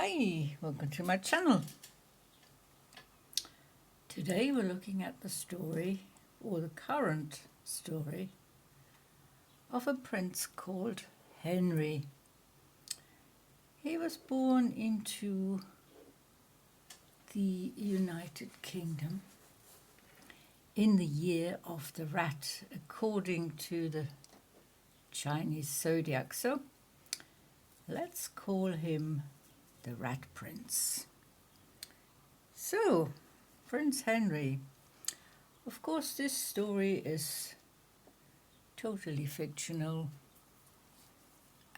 Hi, welcome to my channel. Today we're looking at the story, or the current story, of a prince called Henry. He was born into the United Kingdom in the year of the rat, according to the Chinese Zodiac. So let's call him the Rat Prince. So, Prince Henry. Of course, this story is totally fictional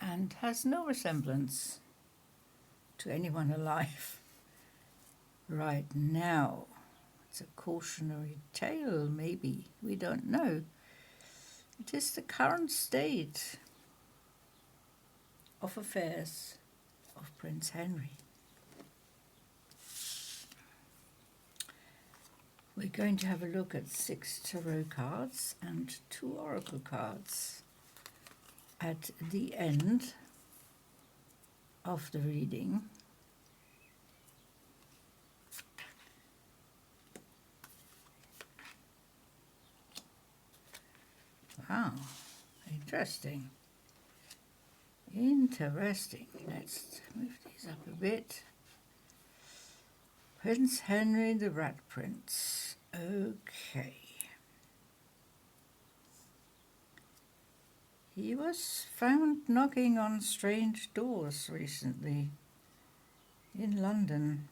and has no resemblance to anyone alive right now. It's a cautionary tale, maybe. We don't know. It is the current state of affairs of Prince Henry. We're going to have a look at 6 tarot cards and 2 oracle cards at the end of the reading. Wow, interesting. Interesting. Let's move these up a bit. Prince Henry the Rat Prince. Okay. He was found knocking on strange doors recently in London.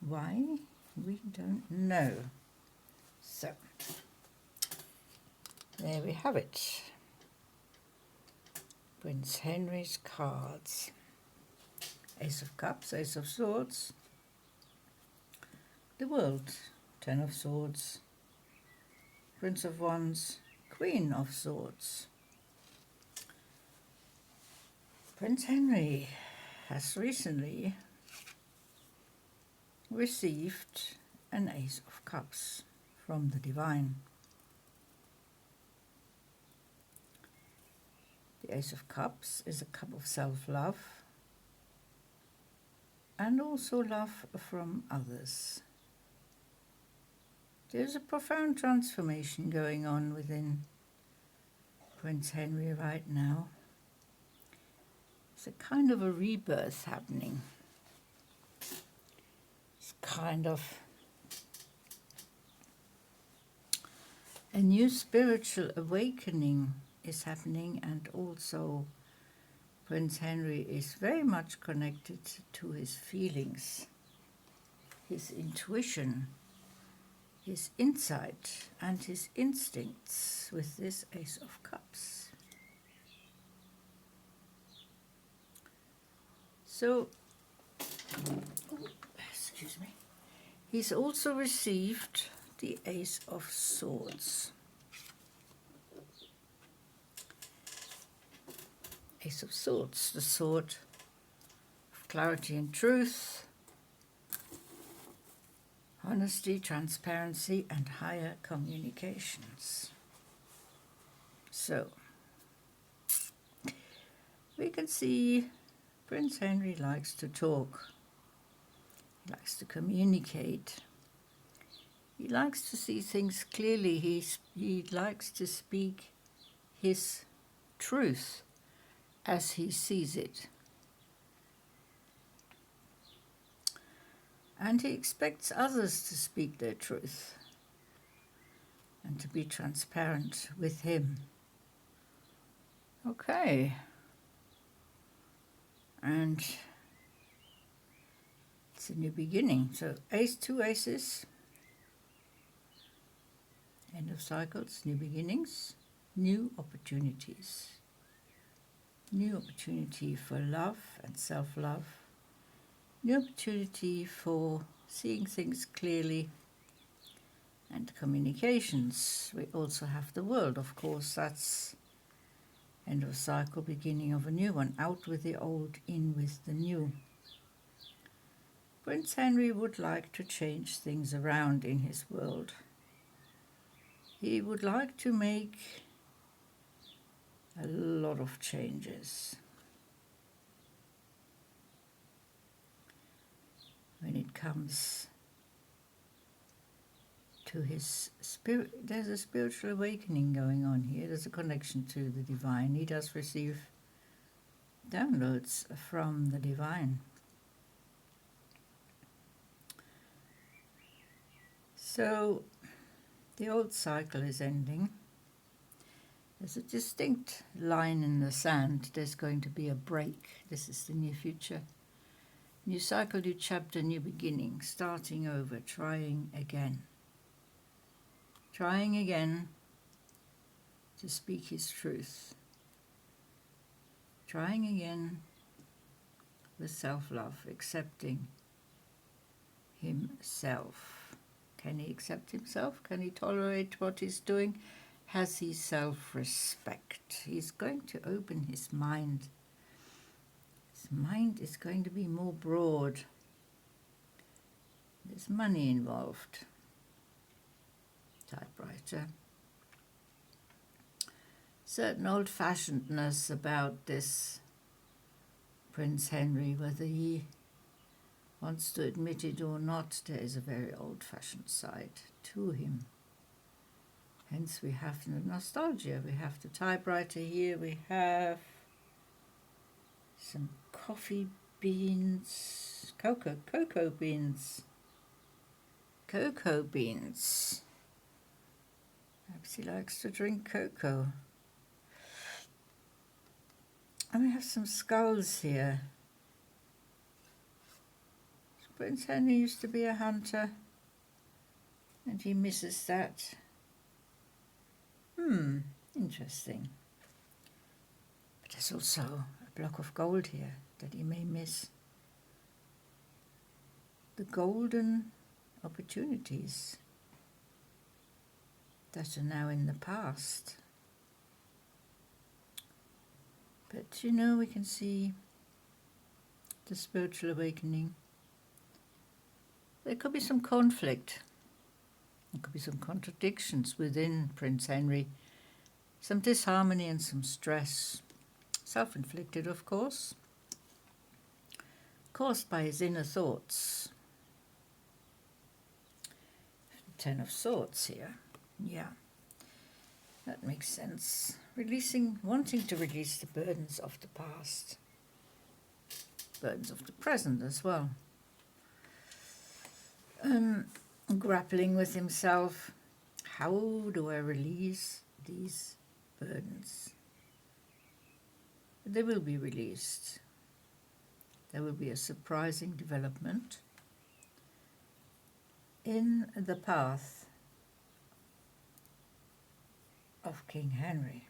Why? We don't know. So, there we have it. Prince Henry's cards. Ace of Cups, Ace of Swords, the World, 10 of Swords, Prince of Wands, Queen of Swords. Prince Henry has recently received an Ace of Cups from the Divine. The Ace of Cups is a cup of self-love and also love from others. There's a profound transformation going on within Prince Henry right now. It's a kind of a rebirth happening. It's kind of a new spiritual awakening is happening, and also Prince Henry is very much connected to his feelings, his intuition, his insight and his instincts with this Ace of Cups. So, excuse me, he's also received the Ace of Swords. Ace of Swords, the sword of clarity and truth, honesty, transparency, and higher communications. So, we can see Prince Henry likes to talk. He likes to communicate. He likes to see things clearly. He likes to speak his truth as he sees it. And he expects others to speak their truth and to be transparent with him. Okay. And it's a new beginning. So two aces, end of cycles, new beginnings, new opportunities. New opportunity for love and self-love. New opportunity for seeing things clearly and communications. We also have the World, of course. That's end of cycle, beginning of a new one. Out with the old, in with the new. Prince Henry would like to change things around in his world. He would like to make a lot of changes. comes to his spirit. There's a spiritual awakening going on here. There's a connection to the divine. He does receive downloads from the divine. So the old cycle is ending. There's a distinct line in the sand. There's going to be a break. This is the near future. New cycle, new chapter, new beginning. Starting over, trying again. Trying again to speak his truth. Trying again with self-love, accepting himself. Can he accept himself? Can he tolerate what he's doing? Has he self-respect? He's going to open his mind. His mind is going to be more broad. There's money involved. Typewriter. Certain old-fashionedness about this Prince Henry, whether he wants to admit it or not, there is a very old-fashioned side to him. Hence we have the nostalgia, we have the typewriter here, we have some coffee beans, cocoa beans. Cocoa beans. Perhaps he likes to drink cocoa. And we have some skulls here. Prince Henry used to be a hunter, and he misses that. Interesting. But there's also a block of gold here that he may miss. The golden opportunities that are now in the past. But you know, we can see the spiritual awakening. There could be some conflict. There could be some contradictions within Prince Henry. Some disharmony and some stress. Self-inflicted, of course. Caused by his inner thoughts. Ten of Swords here. Yeah, that makes sense. Wanting to release the burdens of the past. Burdens of the present as well. Grappling with himself. How do I release these burdens? They will be released. There will be a surprising development in the path of King Henry.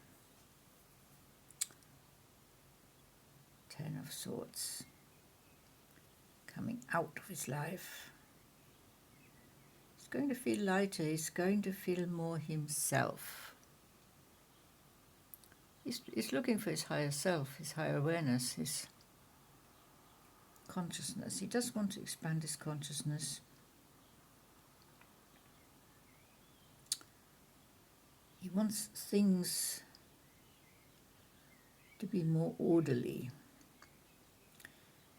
Ten of Swords. Coming out of his life. He's going to feel lighter. He's going to feel more himself. He's looking for his higher self, his higher awareness, his consciousness. He does want to expand his consciousness. He wants things to be more orderly,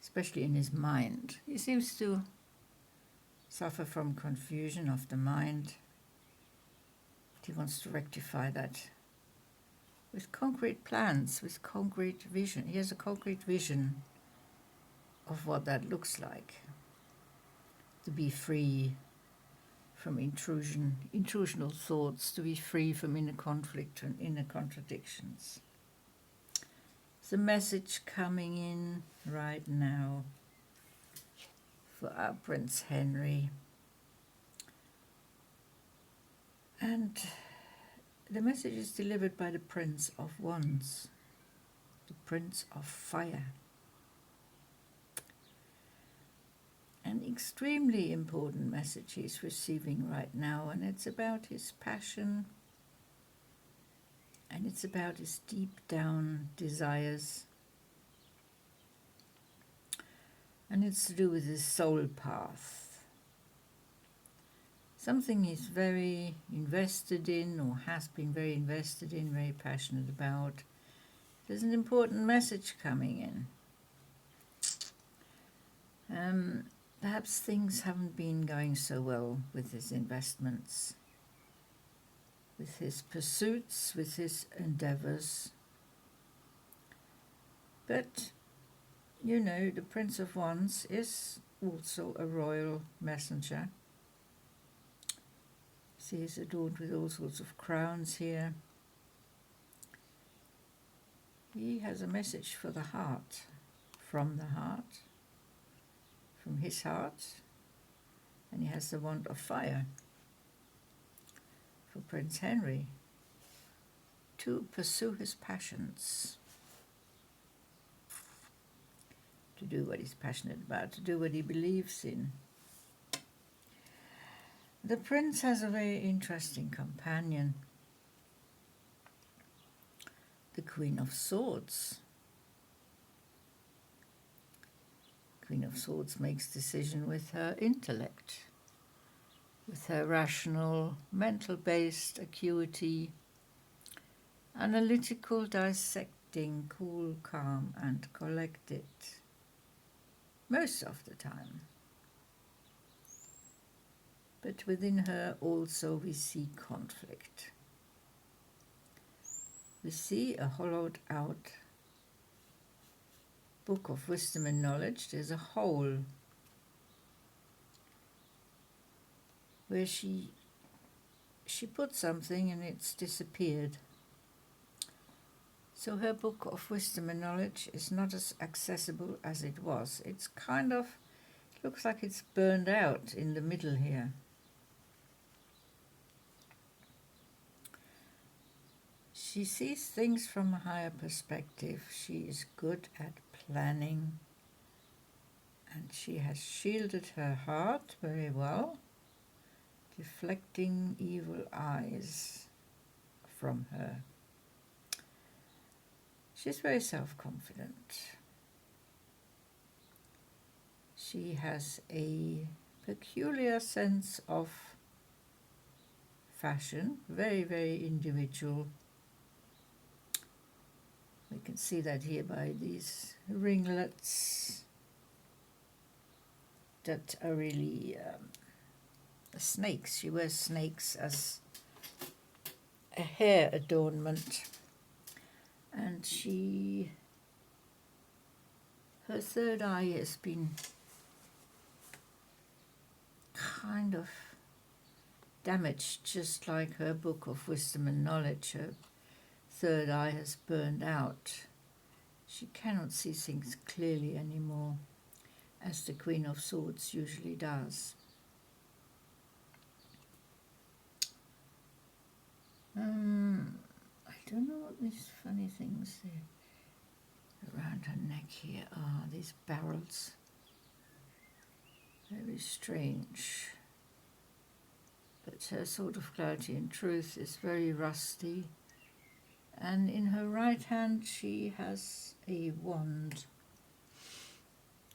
especially in his mind. He seems to suffer from confusion of the mind. But he wants to rectify that with concrete plans, with concrete vision. He has a concrete vision of what that looks like. To be free from intrusional thoughts, to be free from inner conflict and inner contradictions. There's a message coming in right now for our Prince Henry. And the message is delivered by the Prince of Wands, the Prince of Fire. An extremely important message he's receiving right now, and it's about his passion, and it's about his deep down desires, and it's to do with his soul path. Something he's very invested in, or has been very invested in, very passionate about. There's an important message coming in. Perhaps things haven't been going so well with his investments, with his pursuits, with his endeavours. But, you know, the Prince of Wands is also a royal messenger. See, he's adorned with all sorts of crowns here. He has a message for the heart, from the heart, from his heart, and he has the wand of fire for Prince Henry to pursue his passions, to do what he's passionate about, to do what he believes in. The prince has a very interesting companion, the Queen of Swords. Queen of Swords makes decision with her intellect, with her rational, mental-based acuity, analytical, dissecting, cool, calm, and collected, most of the time. But within her also we see conflict. We see a hollowed out book of wisdom and knowledge. There's a hole where she put something and it's disappeared. So her book of wisdom and knowledge is not as accessible as it was. It's kind of, looks like it's burned out in the middle here. She sees things from a higher perspective. She is good at planning, and she has shielded her heart very well, deflecting evil eyes from her. She's very self-confident. She has a peculiar sense of fashion, very, very individual. We can see that here by these ringlets that are really snakes. She wears snakes as a hair adornment. And her third eye has been kind of damaged, just like her book of wisdom and knowledge. Her third eye has burned out. She cannot see things clearly anymore, as the Queen of Swords usually does. I don't know what these funny things around her neck here are, these barrels. Very strange. But her sword of clarity and truth is very rusty. And in her right hand she has a wand.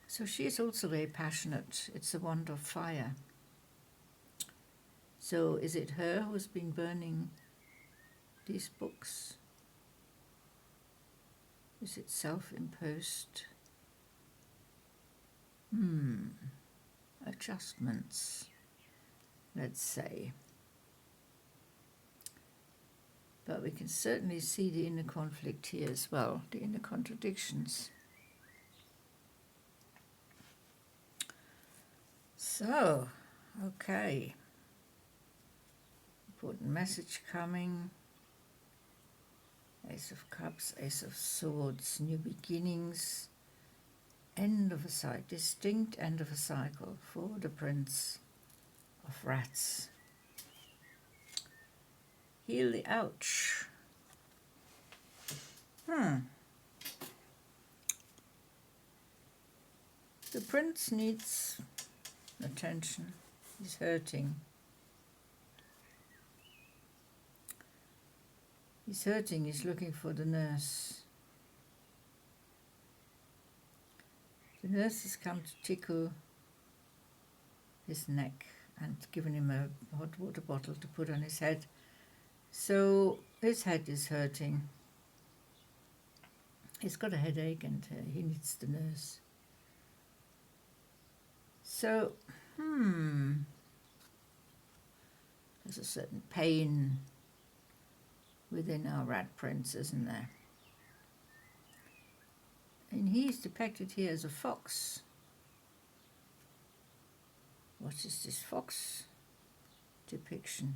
So she is also very passionate. It's a wand of fire. So is it her who's been burning these books? Is it self-imposed? Adjustments, let's say. But we can certainly see the inner conflict here as well, the inner contradictions. So, okay. Important message coming. Ace of Cups, Ace of Swords, new beginnings, end of a cycle, distinct end of a cycle for the Prince of Rats. Heal the ouch. The prince needs attention. He's hurting. He's hurting, he's looking for the nurse. The nurse has come to tickle his neck and given him a hot water bottle to put on his head. So his head is hurting. He's got a headache and he needs the nurse. So, there's a certain pain within our rat prince, isn't there? And he's depicted here as a fox. What is this fox depiction?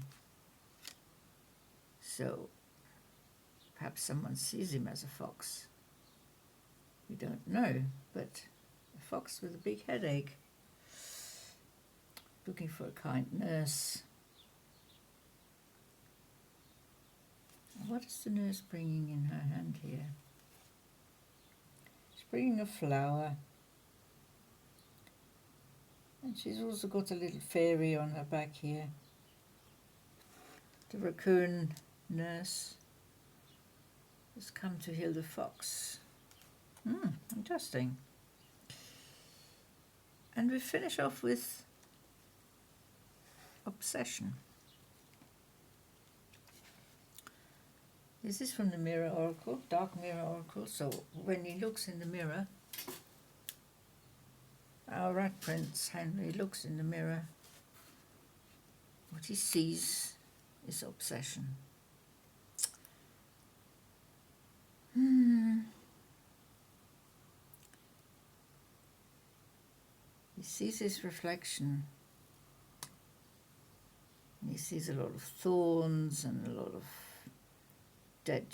So, perhaps someone sees him as a fox. We don't know, but a fox with a big headache, looking for a kind nurse. What is the nurse bringing in her hand here? She's bringing a flower. And she's also got a little fairy on her back here. The raccoon nurse has come to heal the fox. Interesting. And we finish off with obsession. This is from the Mirror Oracle, Dark Mirror Oracle. So when he looks in the mirror, our rat prince Henry looks in the mirror. What he sees is obsession. He sees his reflection. And he sees a lot of thorns and a lot of dead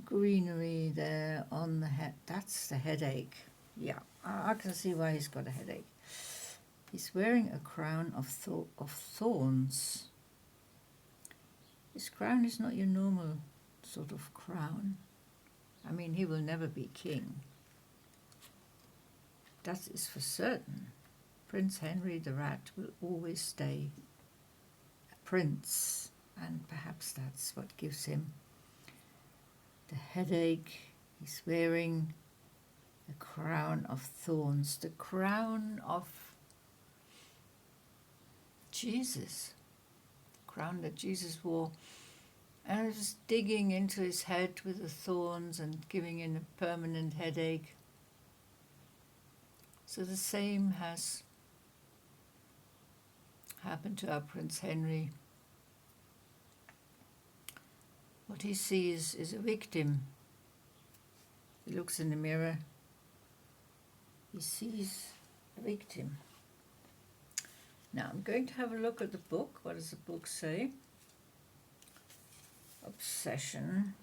greenery there on the head. That's the headache. Yeah, I can see why he's got a headache. He's wearing a crown of thorns. His crown is not your normal sort of crown. I mean, he will never be king. That is for certain. Prince Henry the Rat will always stay a prince, and perhaps that's what gives him the headache. He's wearing the crown of thorns, the crown of Jesus, the crown that Jesus wore, and it was digging into his head with the thorns and giving him a permanent headache. So the same has happened to our Prince Henry. What he sees is a victim. He looks in the mirror. He sees a victim. Now I'm going to have a look at the book. What does the book say? Obsession.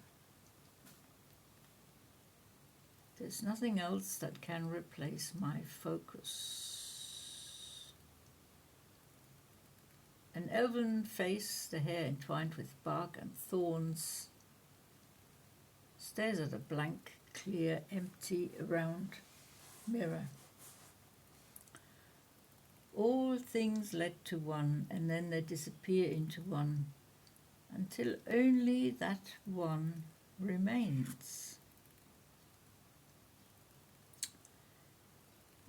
There's nothing else that can replace my focus. An elven face, the hair entwined with bark and thorns, stares at a blank, clear, empty, round mirror. All things led to one, and then they disappear into one, until only that one remains.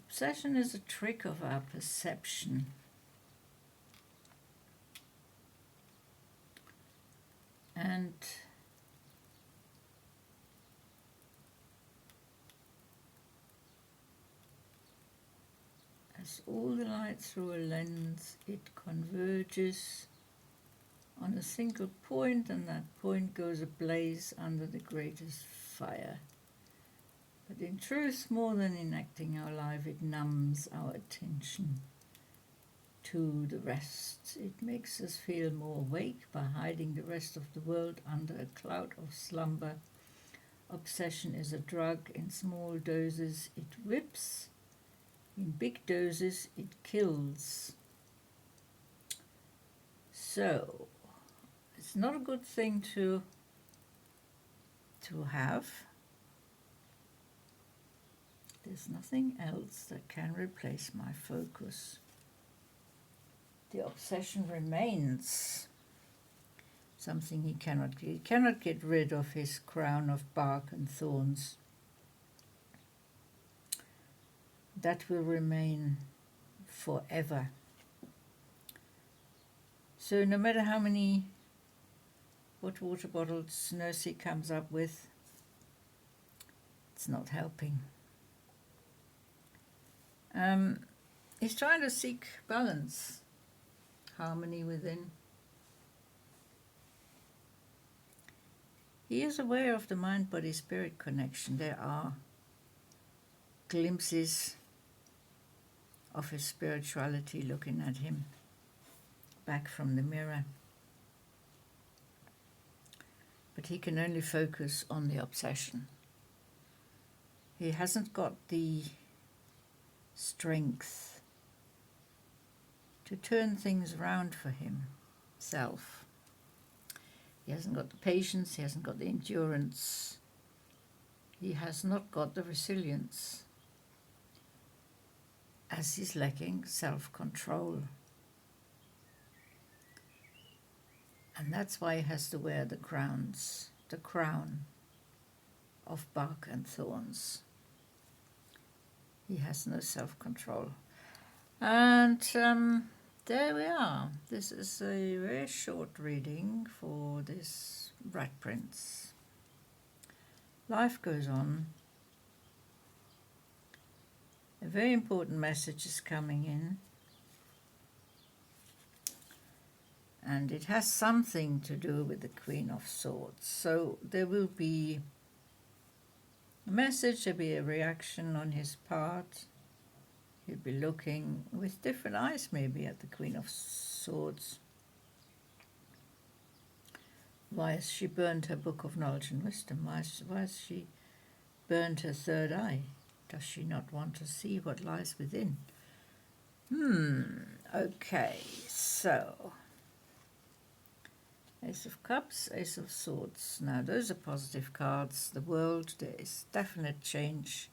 Obsession is a trick of our perception. And as all the light through a lens, it converges on a single point, and that point goes ablaze under the greatest fire. But in truth, more than enacting our life, it numbs our attention to the rest. It makes us feel more awake by hiding the rest of the world under a cloud of slumber. Obsession is a drug. In small doses, it whips. In big doses, it kills. So, it's not a good thing to have. There's nothing else that can replace my focus. The obsession remains something he cannot get. He cannot get rid of his crown of bark and thorns. That will remain forever. So no matter how many hot water bottles Nursey comes up with, it's not helping. He's trying to seek balance, harmony within. He is aware of the mind-body-spirit connection. There are glimpses of his spirituality looking at him back from the mirror. But he can only focus on the obsession. He hasn't got the strength to turn things around for himself. He hasn't got the patience, he hasn't got the endurance, he has not got the resilience, as he's lacking self-control. And that's why he has to wear the crown of bark and thorns. He has no self-control. And there we are. This is a very short reading for this Rat Prince. Life goes on. A very important message is coming in. And it has something to do with the Queen of Swords. So there will be a message, there'll be a reaction on his part. He'll be looking with different eyes maybe at the Queen of Swords. Why has she burned her book of knowledge and wisdom? Why has she burned her third eye? Does she not want to see what lies within? Okay, so Ace of Cups, Ace of Swords. Now those are positive cards. The world, there is definite change,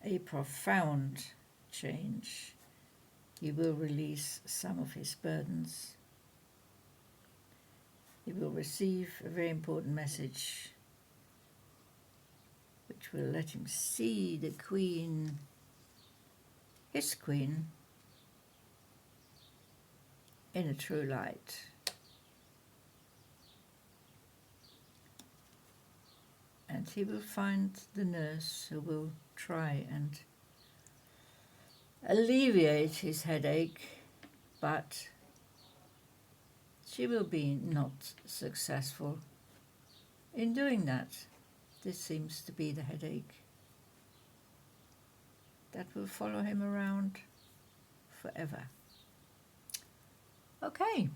a profound change. He will release some of his burdens. He will receive a very important message which will let him see the Queen, his Queen, in a true light. And he will find the nurse who will try and alleviate his headache, but she will be not successful in doing that. This seems to be the headache that will follow him around forever. Okay,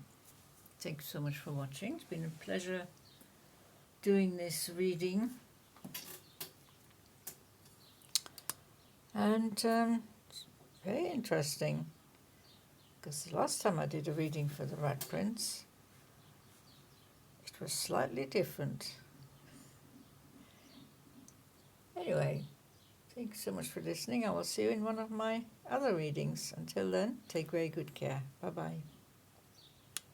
thanks so much for watching. It's been a pleasure doing this reading. And very interesting, because the last time I did a reading for the Rat Prince, it was slightly different. Anyway, thanks so much for listening. I will see you in one of my other readings. Until then, take very good care. Bye-bye.